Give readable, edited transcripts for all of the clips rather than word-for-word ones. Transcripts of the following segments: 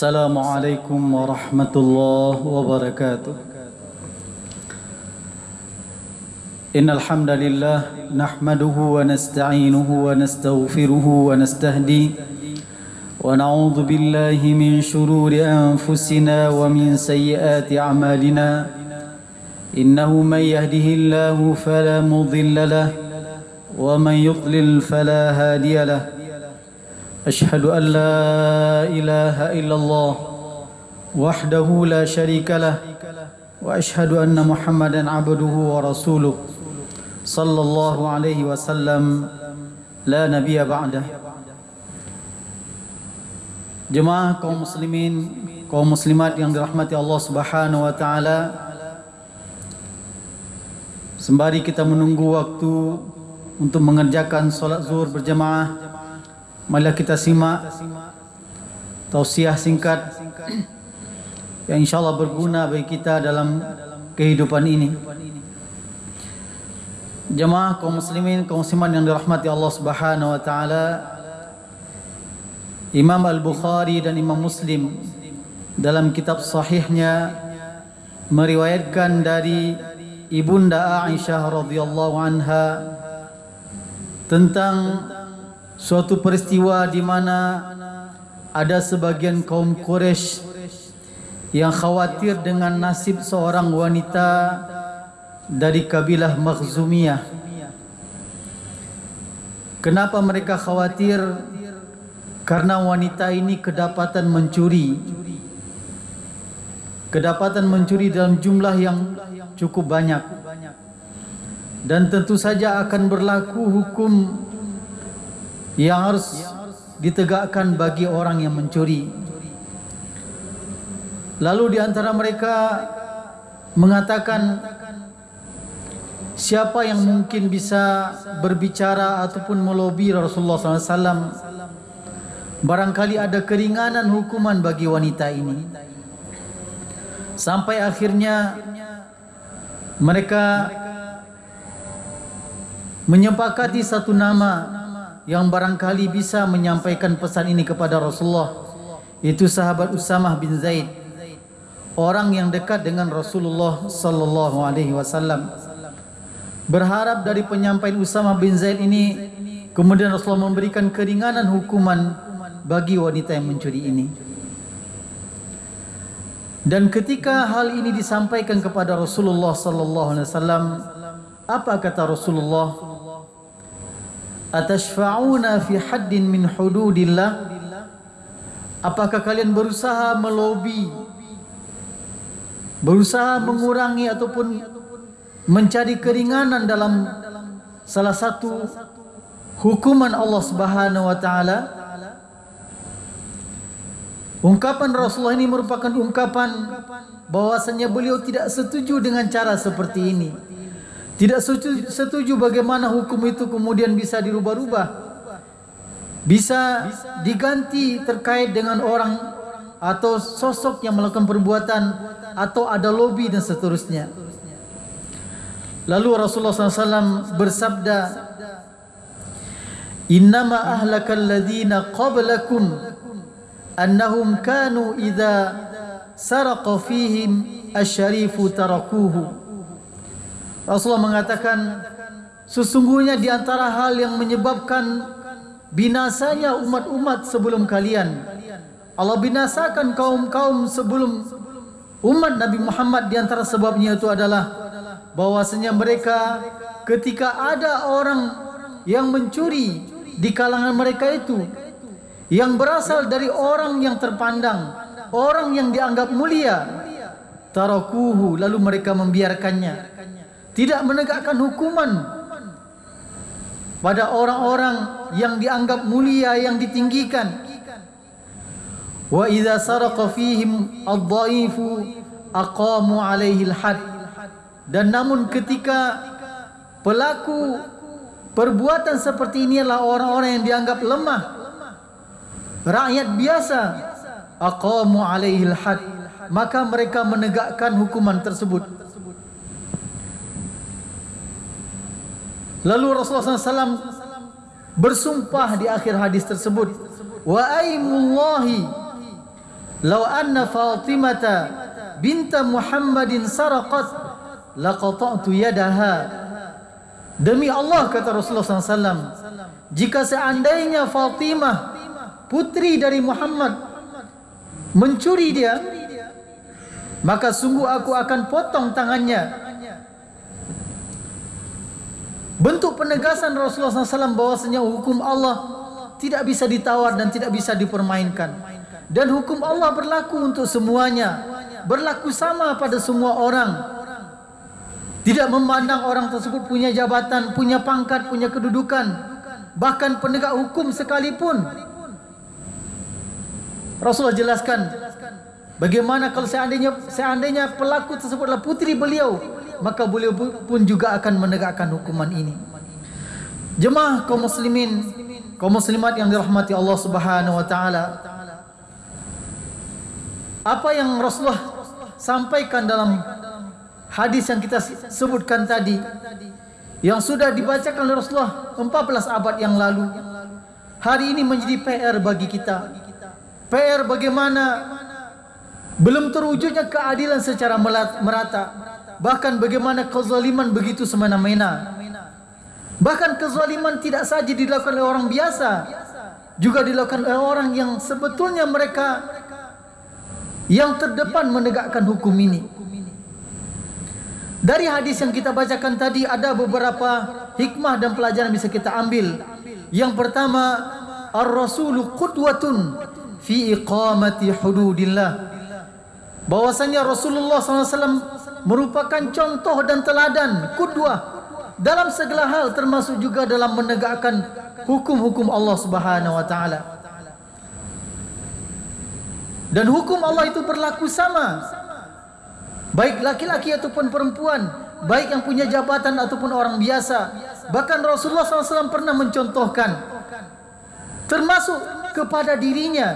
Assalamualaikum warahmatullahi wabarakatuh. Innal hamdalillah nahmaduhu wa nasta'inuhu wa nastaghfiruhu wa nastahdi wa na'udzu billahi min shururi anfusina wa min sayyiati a'malina. Innahu may yahdihillahu fala mudilla lahu wa man yudlil fala hadiya lahu. أشهد أن لا إله إلا الله وحده لا شريك له وأشهد أن محمدا عبده ورسوله صلى الله عليه وسلم لا نبي بعده. Jemaah kaum muslimin, kaum muslimat yang dirahmati Allah Subhanahu wa taala, sembari kita menunggu waktu untuk mengerjakan salat zuhur berjamaah, marilah kita simak tausiah singkat yang insyaallah berguna bagi kita dalam kehidupan ini. Jemaah kaum muslimin, kaum muslimat yang dirahmati Allah Subhanahu wa taala, Imam Al-Bukhari dan Imam Muslim dalam kitab sahihnya meriwayatkan dari Ibunda Aisyah radhiyallahu anha tentang suatu peristiwa di mana ada sebagian kaum Quraisy yang khawatir dengan nasib seorang wanita dari kabilah Makhzumiyah. Kenapa mereka khawatir? Karena wanita ini kedapatan mencuri dalam jumlah yang cukup banyak, dan tentu saja akan berlaku hukum yang harus ditegakkan bagi orang yang mencuri. Lalu di antara mereka mengatakan, siapa yang mungkin bisa berbicara ataupun melobi Rasulullah SAW? Barangkali ada keringanan hukuman bagi wanita ini. Sampai akhirnya mereka menyepakati satu nama yang barangkali bisa menyampaikan pesan ini kepada Rasulullah, itu sahabat Usamah bin Zaid, orang yang dekat dengan Rasulullah sallallahu alaihi wasallam. Berharap dari penyampaian Usamah bin Zaid ini kemudian Rasulullah memberikan keringanan hukuman bagi wanita yang mencuri ini. Dan ketika hal ini disampaikan kepada Rasulullah sallallahu alaihi wasallam, apa kata Rasulullah? Atashfa'una fi haddin min hududillah? Apakah kalian berusaha melobi, berusaha mengurangi ataupun mencari keringanan dalam salah satu hukuman Allah Subhanahu wa taala? Ungkapan Rasulullah ini merupakan ungkapan bahwasanya beliau tidak setuju dengan cara seperti ini. Tidak setuju bagaimana hukum itu kemudian bisa dirubah-rubah, bisa diganti terkait dengan orang atau sosok yang melakukan perbuatan, atau ada lobby dan seterusnya. Lalu Rasulullah SAW bersabda, Innama ahlakal ladhina qablakum annahum kanu idha saraqa fihim asyarifu tarakuhu. Rasulullah mengatakan, sesungguhnya di antara hal yang menyebabkan binasanya umat-umat sebelum kalian, Allah binasakan kaum-kaum sebelum umat Nabi Muhammad, di antara sebabnya itu adalah bahwasanya mereka ketika ada orang yang mencuri di kalangan mereka itu, yang berasal dari orang yang terpandang, orang yang dianggap mulia, tarakuhu, lalu mereka membiarkannya, tidak menegakkan hukuman pada orang-orang yang dianggap mulia, yang ditinggikan. Wa idza saraqa fihim ad-dhaifu aqamu alaihi al-had. Dan namun ketika pelaku perbuatan seperti ini adalah orang-orang yang dianggap lemah, rakyat biasa, aqamu alaihi al-had, maka mereka menegakkan hukuman tersebut. Lalu Rasulullah SAW bersumpah di akhir hadis tersebut, wa aimullahi "Law anna Fatimata binta Muhammadin saraqat laqata'tu yadaha." Demi Allah, kata Rasulullah SAW, jika seandainya Fatimah putri dari Muhammad mencuri dia, maka sungguh aku akan potong tangannya. Bentuk penegasan Rasulullah SAW bahwasanya hukum Allah tidak bisa ditawar dan tidak bisa dipermainkan. Dan hukum Allah berlaku untuk semuanya, berlaku sama pada semua orang. Tidak memandang orang tersebut punya jabatan, punya pangkat, punya kedudukan, bahkan penegak hukum sekalipun. Rasulullah jelaskan bagaimana kalau seandainya pelaku tersebut adalah putri beliau, maka beliau pun juga akan menegakkan hukuman ini. Jemaah kaum muslimin, kaum muslimat yang dirahmati Allah Subhanahu wa taala, apa yang Rasulullah sampaikan dalam hadis yang kita sebutkan tadi, yang sudah dibacakan oleh Rasulullah 14 abad yang lalu, hari ini menjadi PR bagi kita. PR bagaimana belum terwujudnya keadilan secara merata, bahkan bagaimana kezaliman begitu semena-mena. Bahkan kezaliman tidak saja dilakukan oleh orang biasa, juga dilakukan oleh orang yang sebetulnya mereka yang terdepan menegakkan hukum ini. Dari hadis yang kita bacakan tadi ada beberapa hikmah dan pelajaran bisa kita ambil. Yang pertama, ar-rasulu qudwatun fi iqamati hududillah. Bahwasanya Rasulullah SAW merupakan contoh dan teladan, qudwah dalam segala hal, termasuk juga dalam menegakkan hukum-hukum Allah Subhanahu wa taala. Dan hukum Allah itu berlaku sama, baik laki-laki ataupun perempuan, baik yang punya jabatan ataupun orang biasa. Bahkan Rasulullah SAW pernah mencontohkan, termasuk kepada dirinya,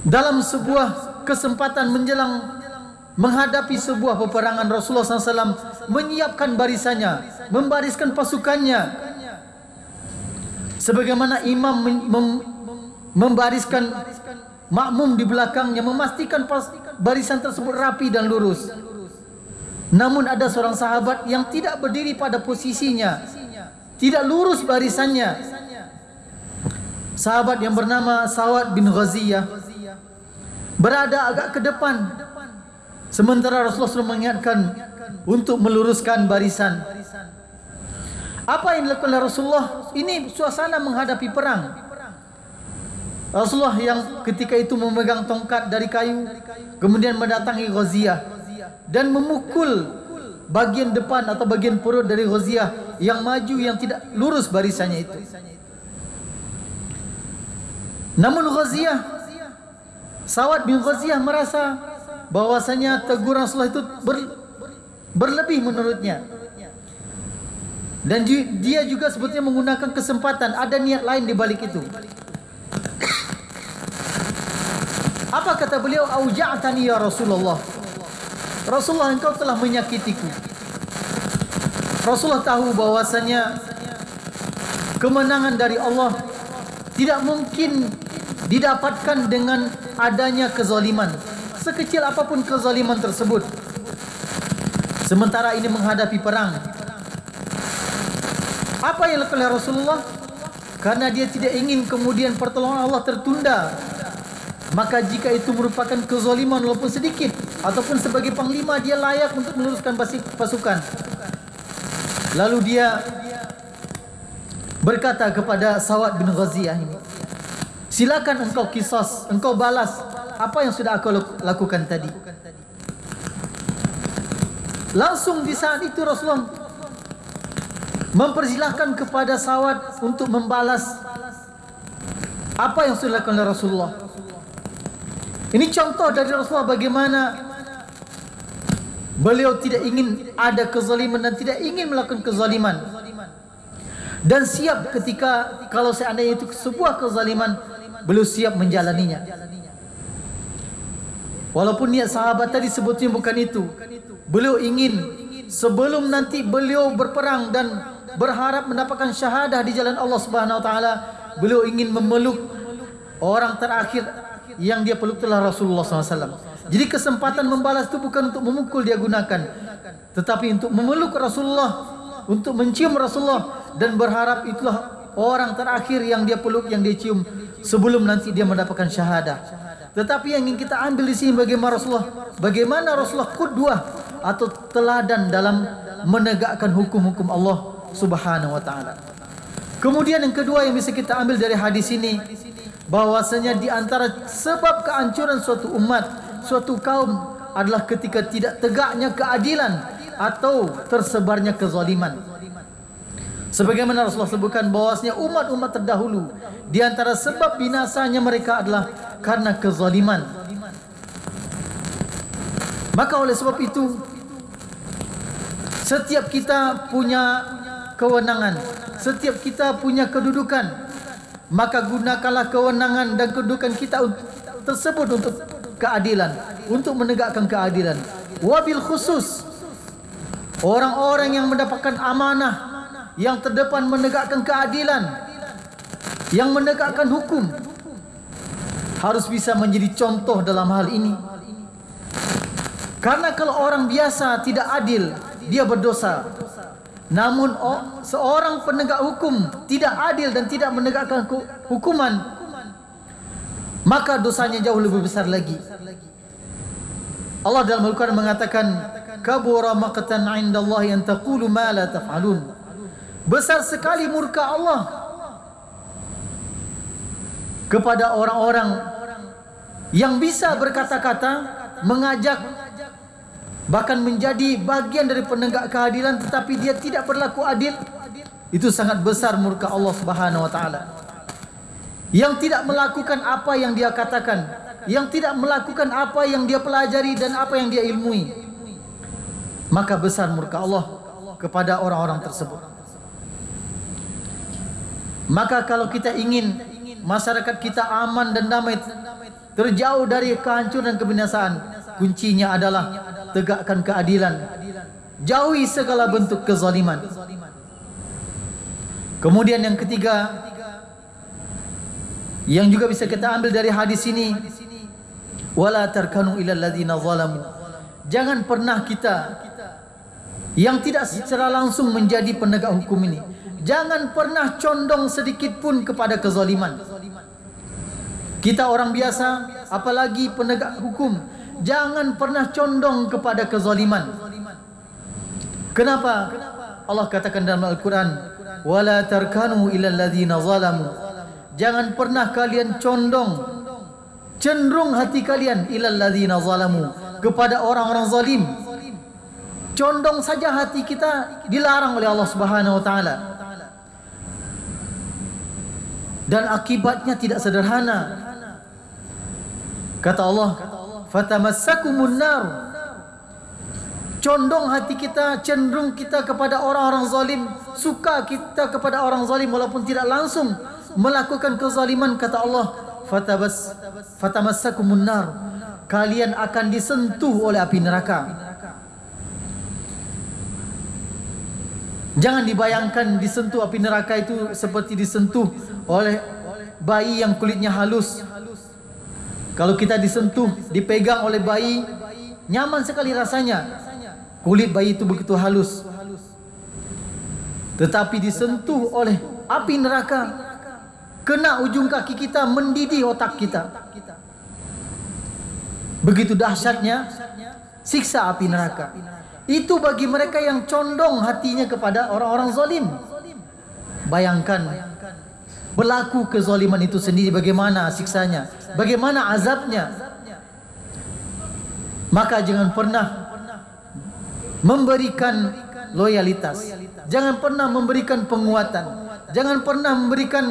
dalam sebuah kesempatan menjelang menghadapi sebuah peperangan, Rasulullah SAW menyiapkan barisannya, membariskan pasukannya, sebagaimana imam membariskan makmum di belakangnya, memastikan barisan tersebut rapi dan lurus. Namun ada seorang sahabat yang tidak berdiri pada posisinya, tidak lurus barisannya. Sahabat yang bernama Sa'ad bin Ghaziyah berada agak ke depan, sementara Rasulullah SAW mengingatkan untuk meluruskan barisan. Apa yang dilakukan oleh Rasulullah? Ini suasana menghadapi perang. Rasulullah yang ketika itu memegang tongkat dari kayu, kemudian mendatangi Ghaziyah dan memukul bagian depan atau bagian perut dari Ghaziyah yang maju, yang tidak lurus barisannya itu. Namun Ghaziyah, Sa'ad bin Ghaziyah merasa bahwasanya teguran Rasulullah itu berlebih menurutnya, dan dia juga sebetulnya menggunakan kesempatan, ada niat lain di balik itu. Apa kata beliau? Auja'tani ya Rasulullah. Rasulullah, engkau telah menyakitiku. Rasulullah tahu bahwasanya kemenangan dari Allah tidak mungkin didapatkan dengan adanya kezaliman, sekecil apapun kezaliman tersebut. Sementara ini menghadapi perang, apa yang dilakukan oleh Rasulullah? Karena dia tidak ingin kemudian pertolongan Allah tertunda, maka jika itu merupakan kezaliman walaupun sedikit, ataupun sebagai panglima dia layak untuk meluruskan pasukan. Lalu dia berkata kepada Sa'ad bin Ghaziyah ini, silakan engkau qisas, engkau balas apa yang sudah aku lakukan tadi. Langsung di saat itu Rasulullah mempersilahkan kepada Sa'ad untuk membalas apa yang sudah dilakukan oleh Rasulullah. Ini contoh dari Rasulullah bagaimana beliau tidak ingin ada kezaliman dan tidak ingin melakukan kezaliman, dan siap ketika kalau seandainya itu sebuah kezaliman, beliau siap menjalaninya. Walaupun niat sahabat tadi sebetulnya bukan itu. Beliau ingin sebelum nanti beliau berperang dan berharap mendapatkan syahadah di jalan Allah Subhanahu wa taala, beliau ingin memeluk Orang terakhir yang dia peluk telah Rasulullah SAW. Jadi kesempatan membalas itu bukan untuk memukul dia gunakan, tetapi untuk memeluk Rasulullah, untuk mencium Rasulullah, dan berharap itulah orang terakhir yang dia peluk, yang dia cium sebelum nanti dia mendapatkan syahadah. Tetapi yang ingin kita ambil di sini bagaimana Rasulullah qudwah atau teladan dalam menegakkan hukum-hukum Allah Subhanahu wa taala. Kemudian yang kedua yang bisa kita ambil dari hadis ini, bahwasanya di antara sebab kehancuran suatu umat, suatu kaum adalah ketika tidak tegaknya keadilan atau tersebarnya kezaliman. Sebagaimana Rasulullah sebutkan bahwasanya umat-umat terdahulu di antara sebab binasanya mereka adalah karena kezaliman. Maka oleh sebab itu, setiap kita punya kewenangan, setiap kita punya kedudukan, maka gunakanlah kewenangan dan kedudukan kita tersebut untuk keadilan, untuk menegakkan keadilan. Wabil khusus orang-orang yang mendapatkan amanah, yang terdepan menegakkan keadilan, yang menegakkan hukum, harus bisa menjadi contoh dalam hal ini. Karena kalau orang biasa tidak adil, dia berdosa. Namun seorang penegak hukum tidak adil dan tidak menegakkan hukuman, maka dosanya jauh lebih besar lagi. Allah dalam Al-Quran mengatakan, kabura maqtan 'indallahi an taqulu ma la taf'alun. Besar sekali murka Allah kepada orang-orang yang bisa berkata-kata, mengajak, bahkan menjadi bagian dari penegak keadilan, tetapi dia tidak berlaku adil. Itu sangat besar murka Allah Subhanahu wa taala. Yang tidak melakukan apa yang dia katakan, yang tidak melakukan apa yang dia pelajari dan apa yang dia ilmui, maka besar murka Allah kepada orang-orang tersebut. Maka kalau kita ingin masyarakat kita aman dan damai, terjauh dari kehancuran dan kebinasaan, kuncinya adalah tegakkan keadilan, jauhi segala bentuk kezaliman. Kemudian yang ketiga yang juga bisa kita ambil dari hadis ini, wala tarkanu ilal ladzina zalamu. Jangan pernah kita yang tidak secara langsung menjadi penegak hukum ini, jangan pernah condong sedikit pun kepada kezaliman. Kita orang biasa, apalagi penegak hukum, jangan pernah condong kepada kezaliman. Kenapa? Allah katakan dalam Al-Quran, wala tarkanu ilal ladzina zalamu. Jangan pernah kalian condong, cenderung hati kalian ilal ladzina zalamu, kepada orang-orang zalim. Condong saja hati kita dilarang oleh Allah Subhanahu wa taala. Dan akibatnya tidak sederhana. Kata Allah, fatamassakumun nar. Condong hati kita, cenderung kita kepada orang-orang zalim, suka kita kepada orang zalim walaupun tidak langsung melakukan kezaliman. Kata Allah, fatamassakumun nar. Kalian akan disentuh oleh api neraka. Jangan dibayangkan disentuh api neraka itu seperti disentuh oleh bayi yang kulitnya halus. Kalau kita disentuh, dipegang oleh bayi, nyaman sekali rasanya. Kulit bayi itu begitu halus. Tetapi disentuh oleh api neraka, kena ujung kaki kita, mendidih otak kita. Begitu dahsyatnya siksa api neraka. Itu bagi mereka yang condong hatinya kepada orang-orang zalim. Bayangkan berlaku kezaliman itu sendiri, bagaimana siksanya, bagaimana azabnya. Maka jangan pernah memberikan loyalitas, jangan pernah memberikan penguatan, jangan pernah memberikan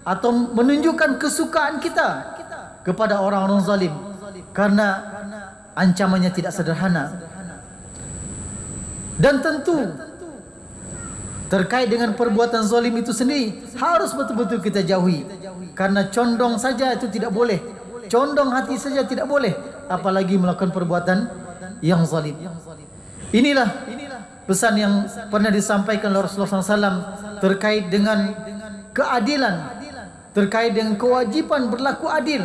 atau menunjukkan kesukaan kita kepada orang-orang zalim, karena ancamannya tidak sederhana. Dan tentu terkait dengan perbuatan zalim itu sendiri harus betul-betul kita jauhi, karena condong saja itu tidak boleh, condong hati saja tidak boleh, apalagi melakukan perbuatan yang zalim. Inilah pesan yang pernah disampaikan oleh Rasulullah SAW terkait dengan keadilan terkait dengan kewajipan berlaku adil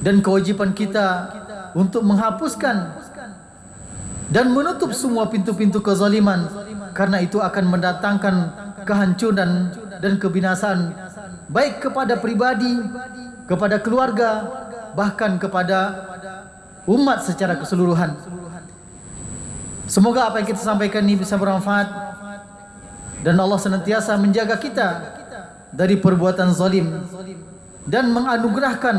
dan kewajipan kita untuk menghapuskan dan menutup semua pintu-pintu kezaliman, karena itu akan mendatangkan kehancuran dan kebinasaan baik kepada pribadi, kepada keluarga, bahkan kepada umat secara keseluruhan. Semoga apa yang kita sampaikan ini bisa bermanfaat dan Allah senantiasa menjaga kita dari perbuatan zalim dan menganugerahkan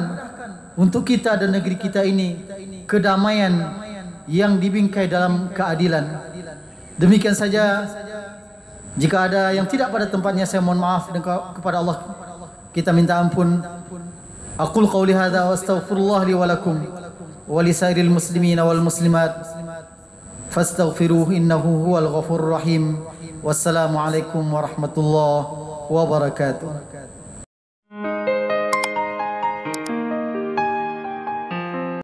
untuk kita dan negeri kita ini kedamaian yang dibingkai dalam keadilan. Demikian saja. Jika ada yang tidak pada tempatnya, saya mohon maaf, dan kepada Allah kita minta ampun. Aqul qawli hadza wa astaghfirullah li wa lakum wa li sairil muslimina wal muslimat fastaghfiruhu innahu huwal ghafurur rahim. Wassalamu alaikum warahmatullahi wabarakatuh.